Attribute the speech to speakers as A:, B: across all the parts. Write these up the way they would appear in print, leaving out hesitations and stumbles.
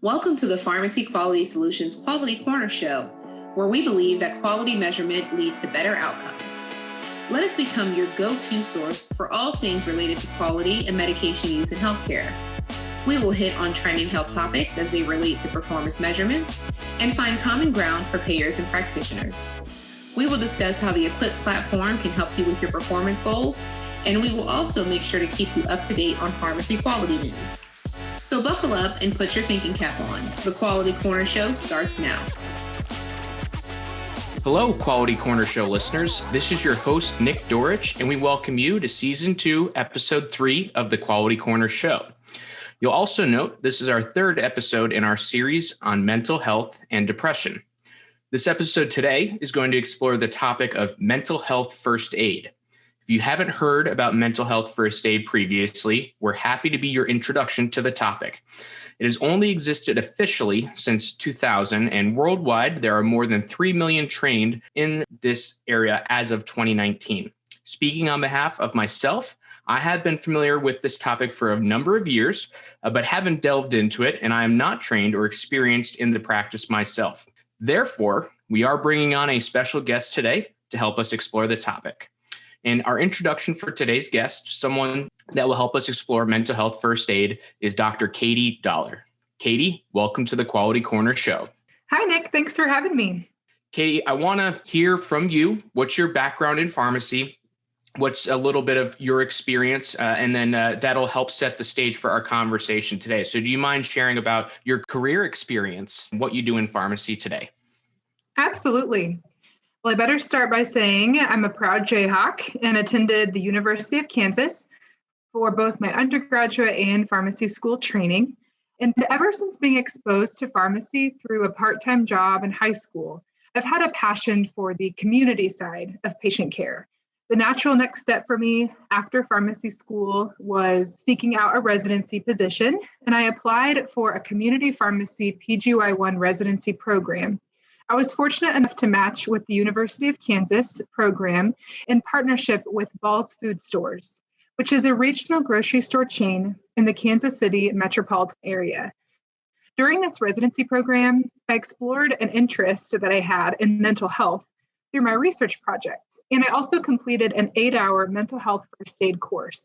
A: Welcome to the Pharmacy Quality Solutions Quality Corner Show, where we believe that quality measurement leads to better outcomes. Let us become your go-to source for all things related to quality and medication use in healthcare. We will hit on trending health topics as they relate to performance measurements and find common ground for payers and practitioners. We will discuss how the Equip platform can help you with your performance goals, and we will also make sure to keep you up to date on pharmacy quality news. So buckle up and put your thinking cap on. The Quality Corner Show starts now.
B: Hello, Quality Corner Show listeners. This is your host, Nick Dorich, and we welcome you to Season 2, Episode 3 of the Quality Corner Show. You'll also note this is our third episode in our series on mental health and depression. This episode today is going to explore the topic of mental health first aid. If you haven't heard about mental health first aid previously, we're happy to be your introduction to the topic. It has only existed officially since 2000, and worldwide, there are more than 3 million trained in this area as of 2019. Speaking on behalf of myself, I have been familiar with this topic for a number of years, but haven't delved into it, and I am not trained or experienced in the practice myself. Therefore, we are bringing on a special guest today to help us explore the topic. And our introduction for today's guest, someone that will help us explore mental health first aid, is Dr. Katie Dollar. Katie, welcome to the Quality Corner Show.
C: Hi, Nick. Thanks for having me.
B: Katie, I want to hear from you. What's your background in pharmacy? What's a little bit of your experience? And then that'll help set the stage for our conversation today. So do you mind sharing about your career experience and what you do in pharmacy today?
C: Absolutely. Well, I better start by saying I'm a proud Jayhawk and attended the University of Kansas for both my undergraduate and pharmacy school training. And ever since being exposed to pharmacy through a part-time job in high school, I've had a passion for the community side of patient care. The natural next step for me after pharmacy school was seeking out a residency position, and I applied for a community pharmacy PGY1 residency program. I was fortunate enough to match with the University of Kansas program in partnership with Ball's Food Stores, which is a regional grocery store chain in the Kansas City metropolitan area. During this residency program, I explored an interest that I had in mental health through my research project, and I also completed an 8-hour mental health first aid course.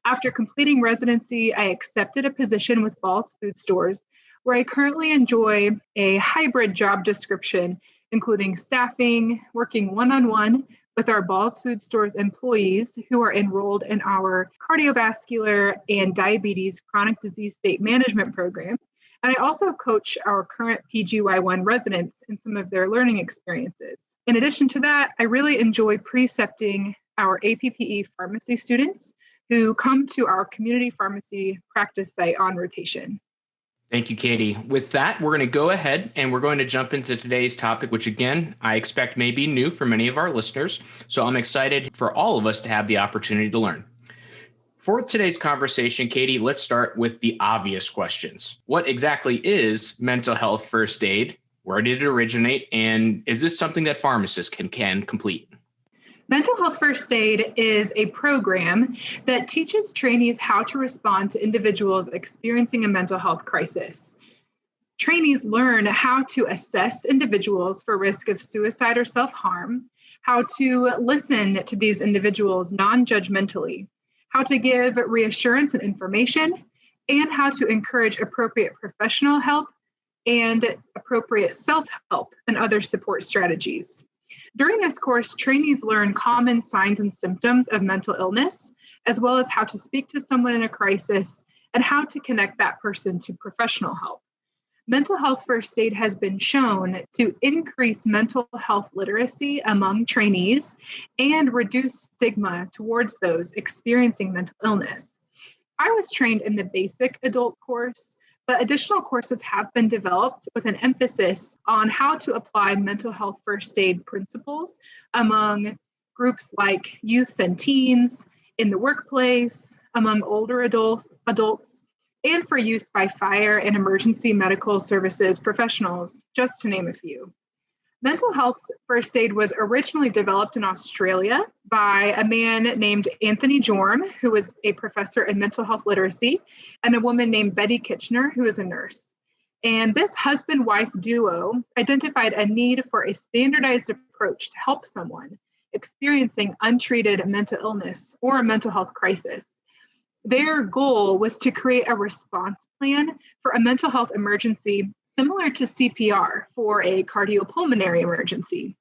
C: After completing residency, I accepted a position with Ball's Food Stores, where I currently enjoy a hybrid job description, including staffing, working one-on-one with our Ball's Food Stores employees who are enrolled in our cardiovascular and diabetes chronic disease state management program. And I also coach our current PGY1 residents in some of their learning experiences. In addition to that, I really enjoy precepting our APPE pharmacy students who come to our community pharmacy practice site on rotation.
B: Thank you, Katie. With that, we're going to go ahead and we're going to jump into today's topic, which again, I expect may be new for many of our listeners. So I'm excited for all of us to have the opportunity to learn. For today's conversation, Katie, let's start with the obvious questions. What exactly is mental health first aid? Where did it originate? And is this something that pharmacists can complete?
C: Mental health first aid is a program that teaches trainees how to respond to individuals experiencing a mental health crisis. Trainees learn how to assess individuals for risk of suicide or self-harm, how to listen to these individuals non-judgmentally, how to give reassurance and information, and how to encourage appropriate professional help and appropriate self-help and other support strategies. During this course, trainees learn common signs and symptoms of mental illness, as well as how to speak to someone in a crisis and how to connect that person to professional help. Mental health first aid has been shown to increase mental health literacy among trainees and reduce stigma towards those experiencing mental illness. I was trained in the basic adult course, but additional courses have been developed with an emphasis on how to apply mental health first aid principles among groups like youths and teens, in the workplace, among older adults, and for use by fire and emergency medical services professionals, just to name a few. Mental health first aid was originally developed in Australia by a man named Anthony Jorm, who was a professor in mental health literacy, and a woman named Betty Kitchener, who is a nurse. And this husband-wife duo identified a need for a standardized approach to help someone experiencing untreated mental illness or a mental health crisis. Their goal was to create a response plan for a mental health emergency similar to CPR for a cardiopulmonary emergency.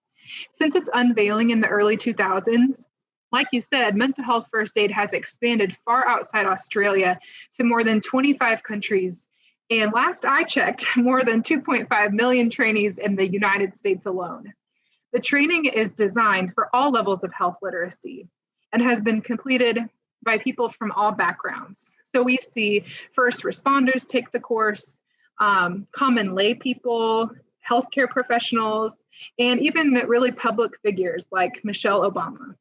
C: Since its unveiling in the early 2000s, like you said, mental health first aid has expanded far outside Australia to more than 25 countries. And last I checked, more than 2.5 million trainees in the United States alone. The training is designed for all levels of health literacy and has been completed by people from all backgrounds. So we see first responders take the course, common lay people, healthcare professionals, and even really public figures like Michelle Obama.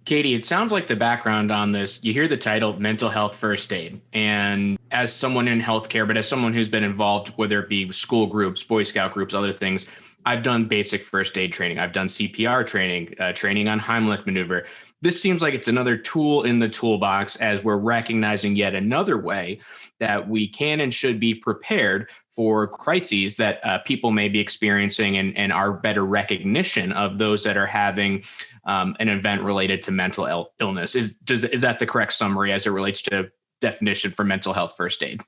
B: Katie, it sounds like the background on this, you hear the title mental health first aid. And as someone in healthcare, but as someone who's been involved, whether it be school groups, Boy Scout groups, other things, I've done basic first aid training. I've done CPR training, training on Heimlich maneuver. This seems like it's another tool in the toolbox as we're recognizing yet another way that we can and should be prepared for crises that people may be experiencing and our better recognition of those that are having an event related to mental illness. Is that the correct summary as it relates to definition for mental health first aid?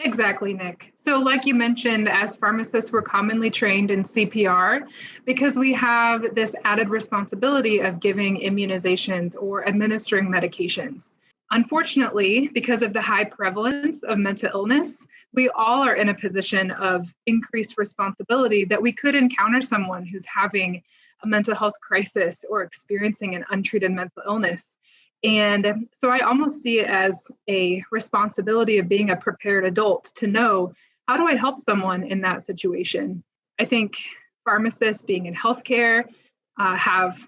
C: Exactly, Nick. So like you mentioned, as pharmacists, we're commonly trained in CPR because we have this added responsibility of giving immunizations or administering medications. Unfortunately, because of the high prevalence of mental illness, we all are in a position of increased responsibility that we could encounter someone who's having a mental health crisis or experiencing an untreated mental illness. And so I almost see it as a responsibility of being a prepared adult to know, how do I help someone in that situation? I think pharmacists being in healthcare have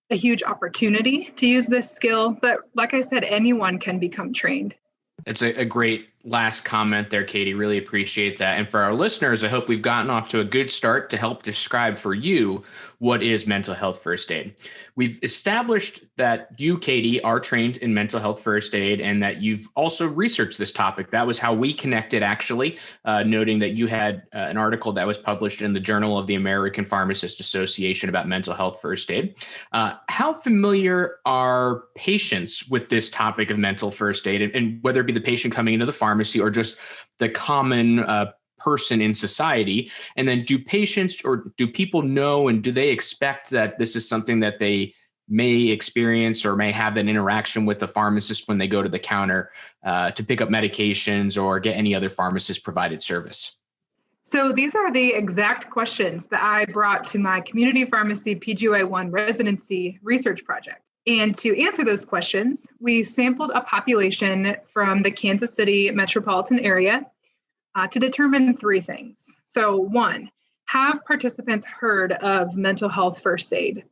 C: a huge opportunity to use this skill, but like I said, anyone can become trained.
B: It's a great last comment there, Katie. Really appreciate that. And for our listeners, I hope we've gotten off to a good start to help describe for you what is mental health first aid. We've established that you, Katie, are trained in mental health first aid and that you've also researched this topic. That was how we connected, actually, noting that you had an article that was published in the Journal of the American Pharmacists Association about mental health first aid. How familiar are patients with this topic of mental first aid, and whether it be the patient coming into the pharmacy or just the common person in society? And then do patients or do people know, and do they expect that this is something that they may experience or may have an interaction with the pharmacist when they go to the counter to pick up medications or get any other pharmacist provided service?
C: So these are the exact questions that I brought to my community pharmacy PGY1 residency research project. And to answer those questions, we sampled a population from the Kansas City metropolitan area to determine three things. So 1, have participants heard of mental health first aid?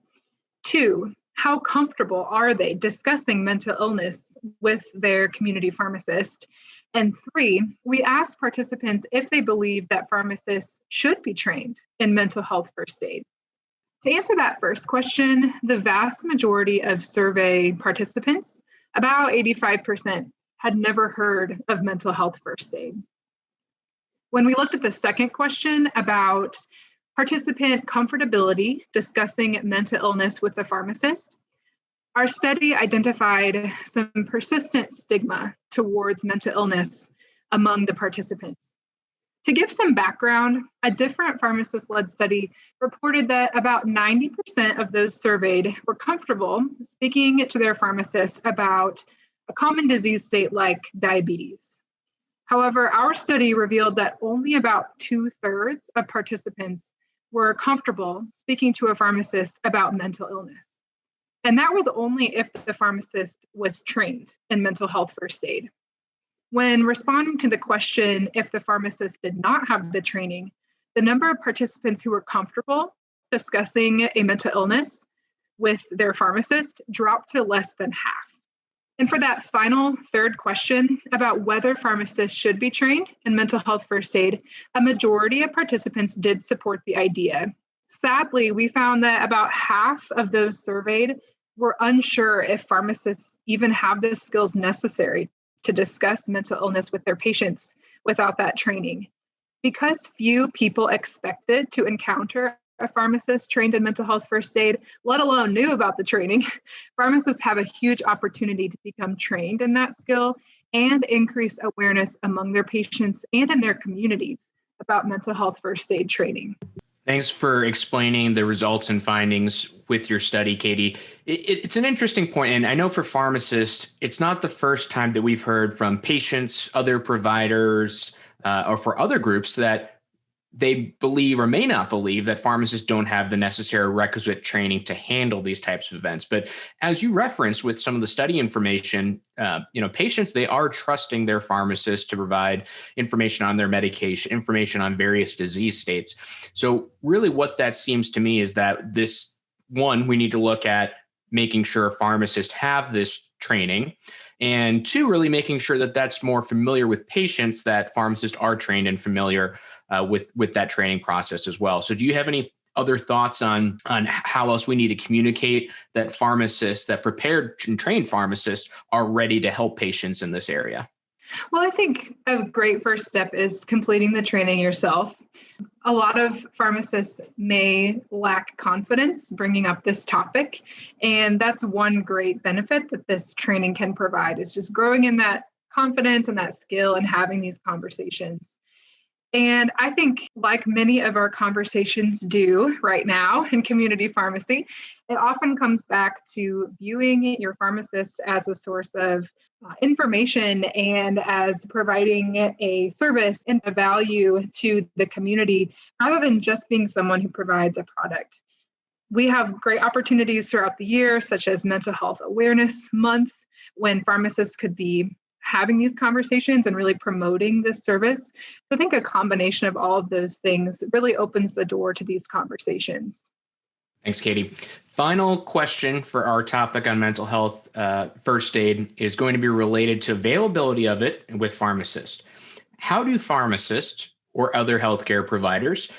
C: 2, how comfortable are they discussing mental illness with their community pharmacist? And 3, we asked participants if they believe that pharmacists should be trained in mental health first aid. To answer that first question, the vast majority of survey participants, about 85%, had never heard of mental health first aid. When we looked at the second question about participant comfortability discussing mental illness with the pharmacist, our study identified some persistent stigma towards mental illness among the participants. To give some background, a different pharmacist-led study reported that about 90% of those surveyed were comfortable speaking to their pharmacist about a common disease state like diabetes. However, our study revealed that only about 2/3 of participants were comfortable speaking to a pharmacist about mental illness. And that was only if the pharmacist was trained in mental health first aid. When responding to the question if the pharmacist did not have the training, the number of participants who were comfortable discussing a mental illness with their pharmacist dropped to less than half. And for that final third question about whether pharmacists should be trained in mental health first aid, a majority of participants did support the idea. Sadly, we found that about half of those surveyed were unsure if pharmacists even have the skills necessary to discuss mental illness with their patients without that training. Because few people expected to encounter a pharmacist trained in mental health first aid, let alone knew about the training, pharmacists have a huge opportunity to become trained in that skill and increase awareness among their patients and in their communities about mental health first aid training.
B: Thanks for explaining the results and findings with your study, Katie. It's an interesting point, and I know for pharmacists, it's not the first time that we've heard from patients, other providers, or for other groups that they believe or may not believe that pharmacists don't have the necessary requisite training to handle these types of events. But as you referenced with some of the study information, patients, they are trusting their pharmacist to provide information on their medication, information on various disease states. So really what that seems to me is that this one, we need to look at making sure pharmacists have this training. And two, really making sure that that's more familiar with patients, that pharmacists are trained and familiar with that training process as well. So do you have any other thoughts on how else we need to communicate that pharmacists, that prepared and trained pharmacists are ready to help patients in this area?
C: Well, I think a great first step is completing the training yourself. A lot of pharmacists may lack confidence bringing up this topic, and that's one great benefit that this training can provide, is just growing in that confidence and that skill and having these conversations. And I think, like many of our conversations do right now in community pharmacy, it often comes back to viewing your pharmacist as a source of information and as providing a service and a value to the community, rather than just being someone who provides a product. We have great opportunities throughout the year, such as Mental Health Awareness Month, when pharmacists could be having these conversations and really promoting this service. So I think a combination of all of those things really opens the door to these conversations.
B: Thanks, Katie. Final question for our topic on mental health first aid is going to be related to availability of it with pharmacists. How do pharmacists or other healthcare providers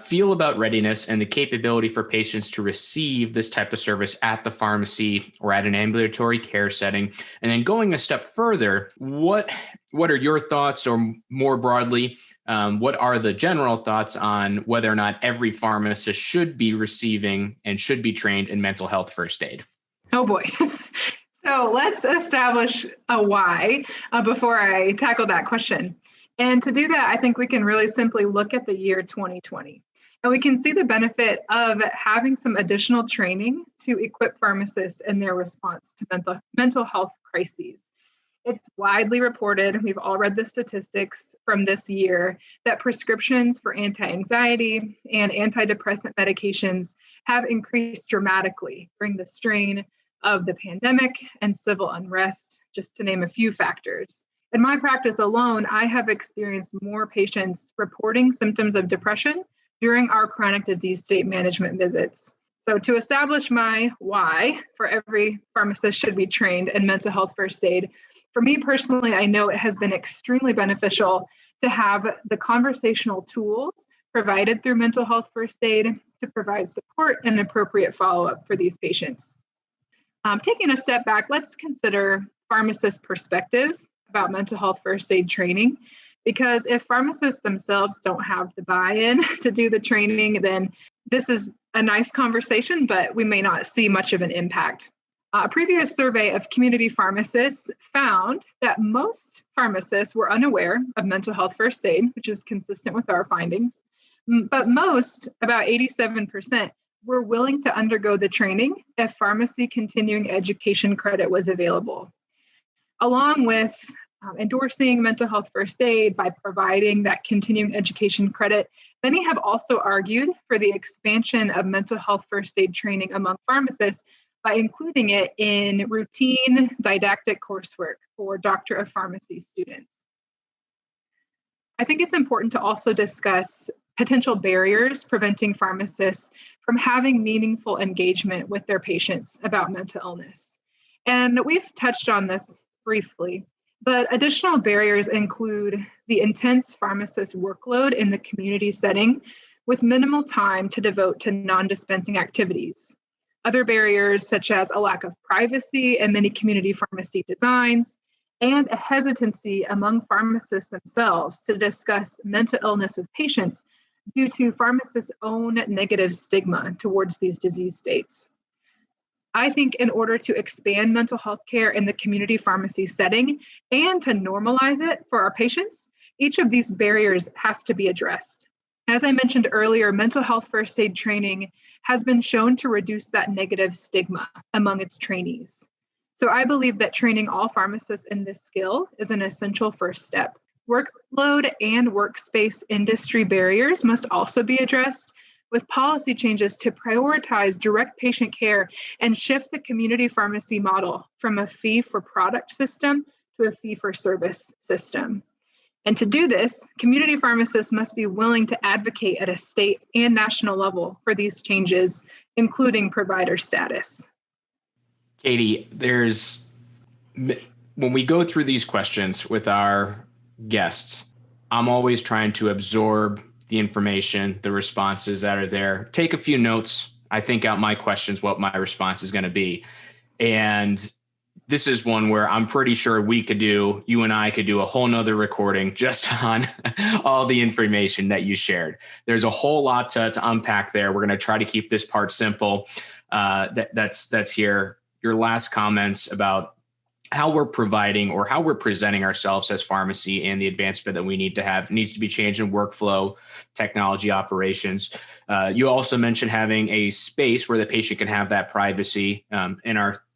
B: feel about readiness and the capability for patients to receive this type of service at the pharmacy or at an ambulatory care setting? And then going a step further, what are your thoughts, or more broadly, what are the general thoughts on whether or not every pharmacist should be receiving and should be trained in mental health first aid?
C: Oh boy. So let's establish a why before I tackle that question. And to do that, I think we can really simply look at the year 2020. And we can see the benefit of having some additional training to equip pharmacists in their response to mental health crises. It's widely reported, we've all read the statistics from this year, that prescriptions for anti-anxiety and antidepressant medications have increased dramatically during the strain of the pandemic and civil unrest, just to name a few factors. In my practice alone, I have experienced more patients reporting symptoms of depression during our chronic disease state management visits. So to establish my why for every pharmacist should be trained in mental health first aid, for me personally, I know it has been extremely beneficial to have the conversational tools provided through mental health first aid to provide support and appropriate follow-up for these patients. Taking a step back, let's consider pharmacist perspective about mental health first aid training, because if pharmacists themselves don't have the buy-in to do the training, then this is a nice conversation, but we may not see much of an impact. A previous survey of community pharmacists found that most pharmacists were unaware of mental health first aid, which is consistent with our findings, but most, about 87%, were willing to undergo the training if pharmacy continuing education credit was available. Along with endorsing mental health first aid by providing that continuing education credit, many have also argued for the expansion of mental health first aid training among pharmacists by including it in routine didactic coursework for Doctor of Pharmacy students. I think it's important to also discuss potential barriers preventing pharmacists from having meaningful engagement with their patients about mental illness. And we've touched on this briefly, but additional barriers include the intense pharmacist workload in the community setting with minimal time to devote to non-dispensing activities. Other barriers such as a lack of privacy in many community pharmacy designs and a hesitancy among pharmacists themselves to discuss mental illness with patients due to pharmacists' own negative stigma towards these disease states. I think in order to expand mental health care in the community pharmacy setting and to normalize it for our patients, each of these barriers has to be addressed. As I mentioned earlier, mental health first aid training has been shown to reduce that negative stigma among its trainees. So I believe that training all pharmacists in this skill is an essential first step. Workload and workspace industry barriers must also be addressed with policy changes to prioritize direct patient care and shift the community pharmacy model from a fee-for-product system to a fee-for-service system. And to do this, community pharmacists must be willing to advocate at a state and national level for these changes, including provider status.
B: Katie, when we go through these questions with our guests, I'm always trying to absorb the information, the responses that are there, take a few notes. I think out my questions, what my response is going to be. And this is one where I'm pretty sure you and I could do a whole nother recording just on all the information that you shared. There's a whole lot to unpack there. We're going to try to keep this part simple. That's here. Your last comments about how we're providing or how we're presenting ourselves as pharmacy and the advancement that we need to have needs to be changed in workflow, technology, operations. You also mentioned having a space where the patient can have that privacy.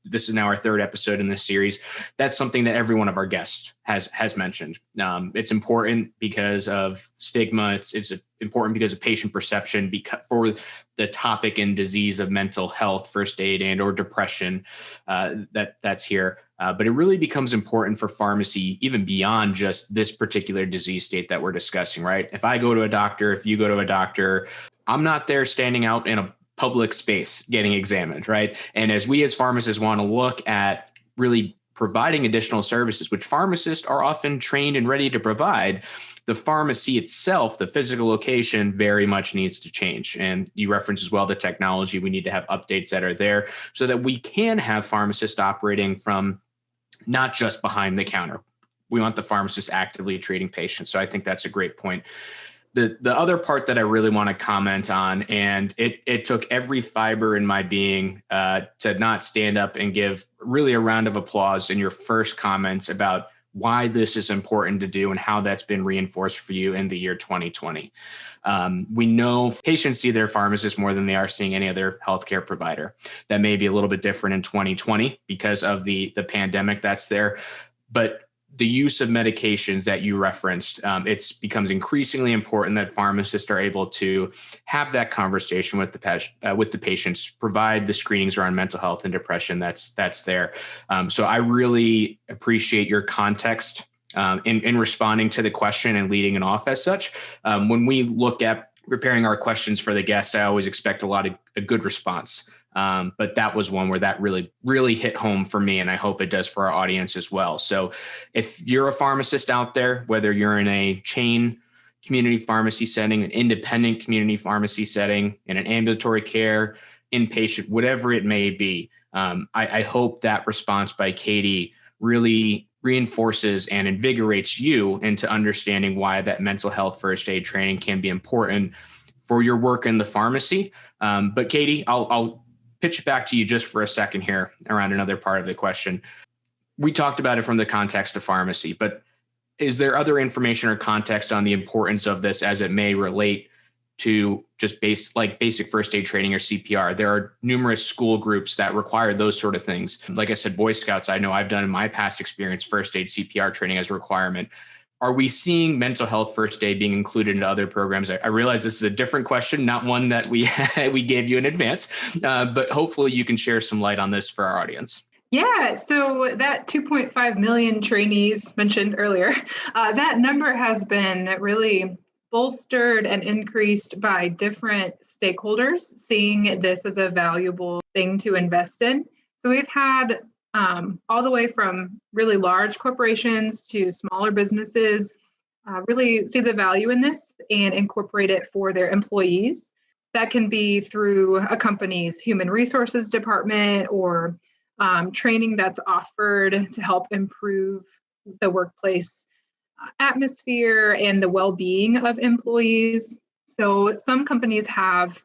B: This is now our third episode in this series. That's something that every one of our guests has mentioned. It's important because of stigma. It's important because of patient perception, because for the topic and disease of mental health, first aid, and or depression that's here. But it really becomes important for pharmacy, even beyond just this particular disease state that we're discussing, right? If I go to a doctor, if you go to a doctor, I'm not there standing out in a public space getting examined, right? And as we as pharmacists want to look at really providing additional services, which pharmacists are often trained and ready to provide, the pharmacy itself, the physical location, very much needs to change. And you referenced as well the technology. We need to have updates that are there so that we can have pharmacists operating from not just behind the counter. We want the pharmacist actively treating patients. So I think that's a great point. The other part that I really want to comment on, and it took every fiber in my being to not stand up and give really a round of applause in your first comments about why this is important to do and how that's been reinforced for you in the year 2020. We know patients see their pharmacist more than they are seeing any other healthcare provider. That may be a little bit different in 2020 because of the pandemic that's there. But the use of medications that you referenced, it becomes increasingly important that pharmacists are able to have that conversation with the patients, provide the screenings around mental health and depression that's there. So I really appreciate your context in responding to the question and leading it off as such. When we look at preparing our questions for the guest, I always expect a good response. But that was one where that really, really hit home for me, and I hope it does for our audience as well. So if you're a pharmacist out there, whether you're in a chain community pharmacy setting, an independent community pharmacy setting, in an ambulatory care, inpatient, whatever it may be, I hope that response by Katie really reinforces and invigorates you into understanding why that mental health first aid training can be important for your work in the pharmacy. But Katie, I'll pitch it back to you just for a second here around another part of the question. We talked about it from the context of pharmacy, but is there other information or context on the importance of this as it may relate to just basic first aid training or CPR? There are numerous school groups that require those sort of things. Like I said, Boy Scouts, I know I've done in my past experience first aid CPR training as a requirement. Are we seeing mental health first aid being included into other programs? I realize this is a different question, not one that we gave you in advance, but hopefully you can share some light on this for our audience.
C: Yeah, so that 2.5 million trainees mentioned earlier, that number has been really bolstered and increased by different stakeholders seeing this as a valuable thing to invest in. So we've had all the way from really large corporations to smaller businesses really see the value in this and incorporate it for their employees. That can be through a company's human resources department or training that's offered to help improve the workplace atmosphere and the well-being of employees. So some companies have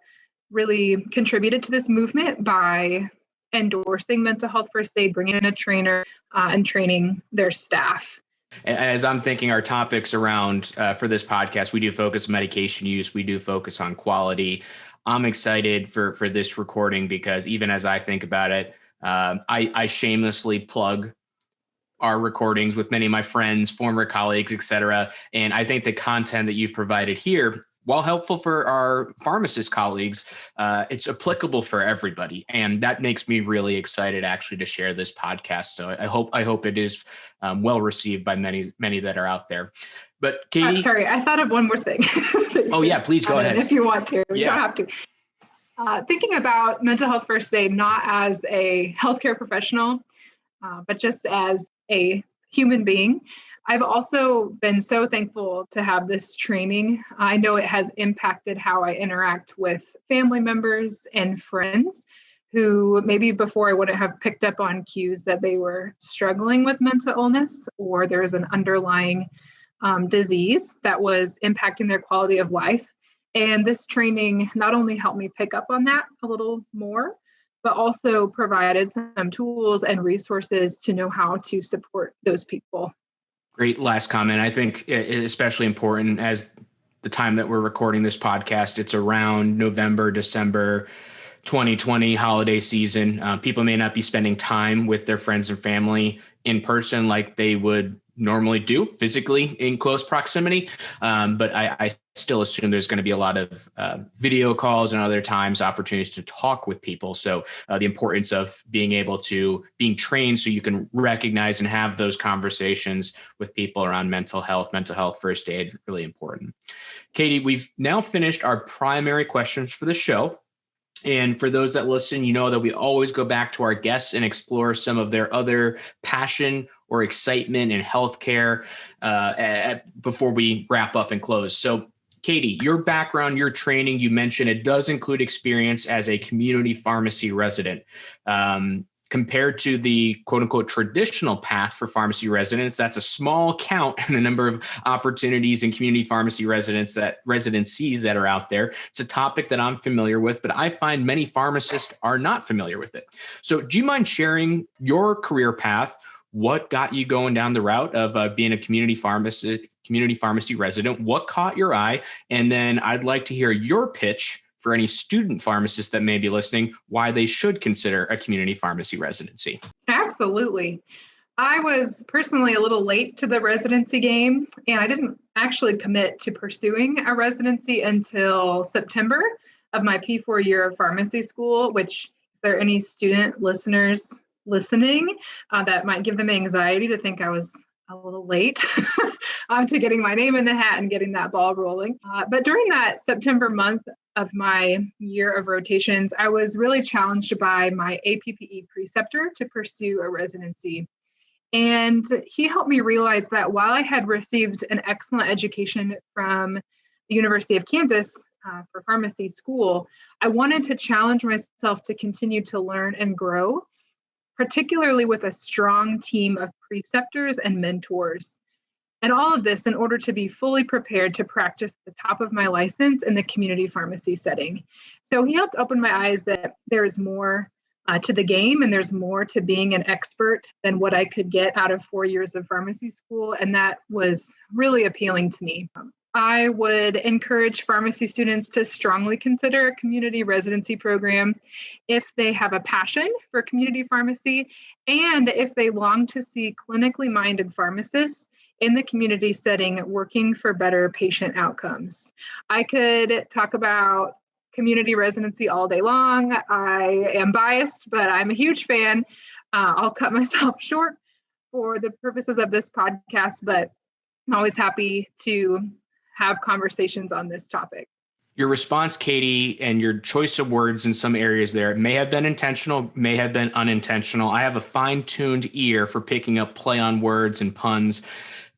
C: really contributed to this movement by endorsing mental health first aid, bringing in a trainer, and training their staff.
B: As I'm thinking our topics around for this podcast, we do focus on medication use. We do focus on quality. I'm excited for this recording because even as I think about it, I shamelessly plug our recordings with many of my friends, former colleagues, et cetera. And I think the content that you've provided here, while helpful for our pharmacist colleagues, it's applicable for everybody. And that makes me really excited actually to share this podcast. So I hope it is well received by many that are out there. But Katie.
C: Sorry, I thought of one more thing.
B: Oh yeah, please go ahead.
C: If you want to, you don't have to. Thinking about mental health first aid, not as a healthcare professional, but just as a human being, I've also been so thankful to have this training. I know it has impacted how I interact with family members and friends who maybe before I wouldn't have picked up on cues that they were struggling with mental illness or there's an underlying disease that was impacting their quality of life. And this training not only helped me pick up on that a little more, but also provided some tools and resources to know how to support those people.
B: Great last comment. I think especially important as the time that we're recording this podcast, it's around November, December 2020 holiday season. People may not be spending time with their friends and family in person like they would normally do physically in close proximity. But I still assume there's going to be a lot of video calls and other times opportunities to talk with people. So the importance of being trained so you can recognize and have those conversations with people around mental health first aid, really important. Katie, we've now finished our primary questions for the show. And for those that listen, you know that we always go back to our guests and explore some of their other passion or excitement in healthcare before we wrap up and close. So, Katie, your background, your training, you mentioned it does include experience as a community pharmacy resident. Compared to the quote unquote traditional path for pharmacy residents, that's a small count in the number of opportunities in community pharmacy residencies that are out there. It's a topic that I'm familiar with, but I find many pharmacists are not familiar with it. So do you mind sharing your career path? What got you going down the route of being a community pharmacy resident? What caught your eye? And then I'd like to hear your pitch for any student pharmacists that may be listening, why they should consider a community pharmacy residency.
C: Absolutely. I was personally a little late to the residency game, and I didn't actually commit to pursuing a residency until September of my P4 year of pharmacy school, which if there are any student listeners listening, that might give them anxiety to think I was a little late to getting my name in the hat and getting that ball rolling. But during that September month of my year of rotations, I was really challenged by my APPE preceptor to pursue a residency. And he helped me realize that while I had received an excellent education from the University of Kansas for pharmacy school, I wanted to challenge myself to continue to learn and grow, particularly with a strong team of preceptors and mentors. And all of this in order to be fully prepared to practice the top of my license in the community pharmacy setting. So he helped open my eyes that there's more to the game and there's more to being an expert than what I could get out of 4 years of pharmacy school. And that was really appealing to me. I would encourage pharmacy students to strongly consider a community residency program if they have a passion for community pharmacy and if they long to see clinically minded pharmacists in the community setting working for better patient outcomes. I could talk about community residency all day long. I am biased, but I'm a huge fan. I'll cut myself short for the purposes of this podcast, but I'm always happy to have conversations on this topic.
B: Your response, Katie, and your choice of words in some areas there may have been intentional, may have been unintentional. I have a fine-tuned ear for picking up play on words and puns.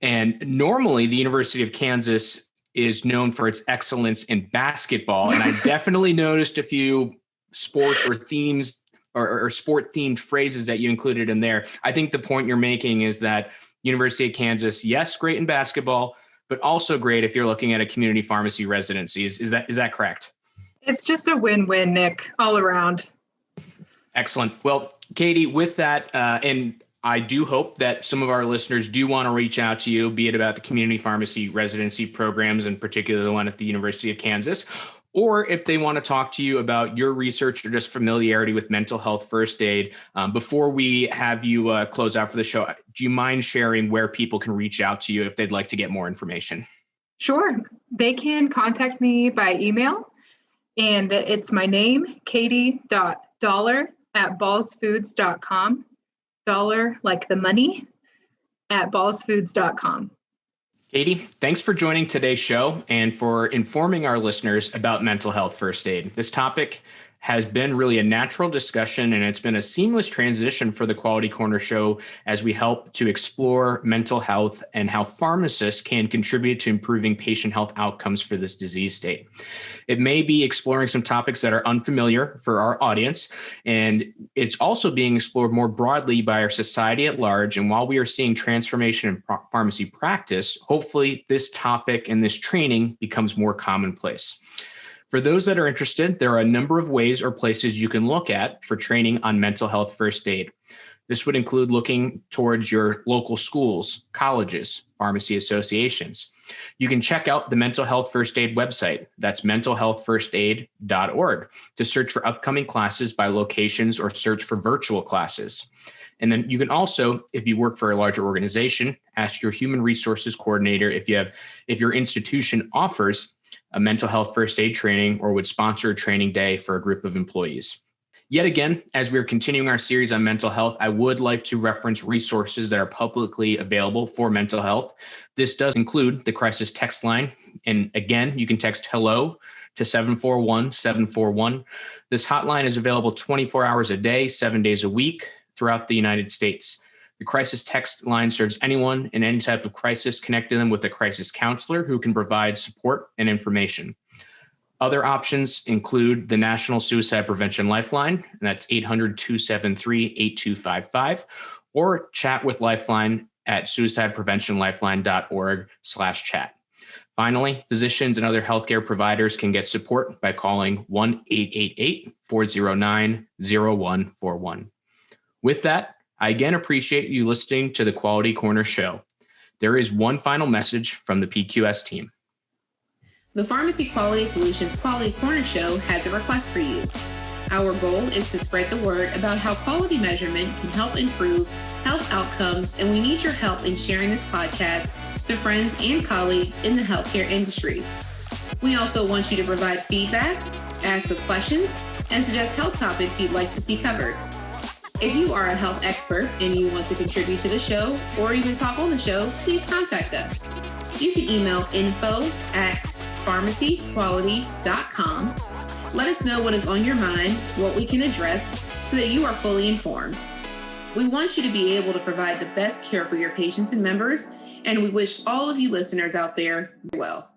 B: And normally the University of Kansas is known for its excellence in basketball. And I definitely noticed a few sports or themes or sport themed phrases that you included in there. I think the point you're making is that University of Kansas, yes, great in basketball, but also great if you're looking at a community pharmacy residency. Is that correct?
C: It's just a win-win, Nick, all around.
B: Excellent. Well, Katie, with that, and I do hope that some of our listeners do want to reach out to you, be it about the community pharmacy residency programs, in particular the one at the University of Kansas, or if they want to talk to you about your research or just familiarity with mental health first aid. Before we have you close out for the show, do you mind sharing where people can reach out to you if they'd like to get more information?
C: Sure. They can contact me by email, and it's my name, katie.dollar@ballsfoods.com. Dollar like the money at ballsfoods.com.
B: Katie, thanks for joining today's show and for informing our listeners about mental health first aid. This topic has been really a natural discussion, and it's been a seamless transition for the Quality Corner show as we help to explore mental health and how pharmacists can contribute to improving patient health outcomes for this disease state. It may be exploring some topics that are unfamiliar for our audience, and it's also being explored more broadly by our society at large. And while we are seeing transformation in pharmacy practice, hopefully this topic and this training becomes more commonplace. For those that are interested, there are a number of ways or places you can look at for training on mental health first aid. This would include looking towards your local schools, colleges, pharmacy associations. You can check out the Mental Health First Aid website. That's mentalhealthfirstaid.org to search for upcoming classes by locations or search for virtual classes. And then you can also, if you work for a larger organization, ask your human resources coordinator if your institution offers a mental health first aid training or would sponsor a training day for a group of employees. Yet again, as we're continuing our series on mental health, I would like to reference resources that are publicly available for mental health. This does include the crisis text line. And again, you can text hello to 741-741. This hotline is available 24 hours a day, 7 days a week throughout the United States. The crisis text line serves anyone in any type of crisis, connecting them with a crisis counselor who can provide support and information. Other options include the National Suicide Prevention Lifeline, and that's 800-273-8255, or chat with Lifeline at suicidepreventionlifeline.org/chat. Finally, physicians and other healthcare providers can get support by calling 1-888-409-0141. With that, I again appreciate you listening to the Quality Corner show. There is one final message from the PQS team.
A: The Pharmacy Quality Solutions Quality Corner show has a request for you. Our goal is to spread the word about how quality measurement can help improve health outcomes, and we need your help in sharing this podcast to friends and colleagues in the healthcare industry. We also want you to provide feedback, ask us questions, and suggest health topics you'd like to see covered. If you are a health expert and you want to contribute to the show or even talk on the show, please contact us. You can email info@pharmacyquality.com. Let us know what is on your mind, what we can address, so that you are fully informed. We want you to be able to provide the best care for your patients and members, and we wish all of you listeners out there well.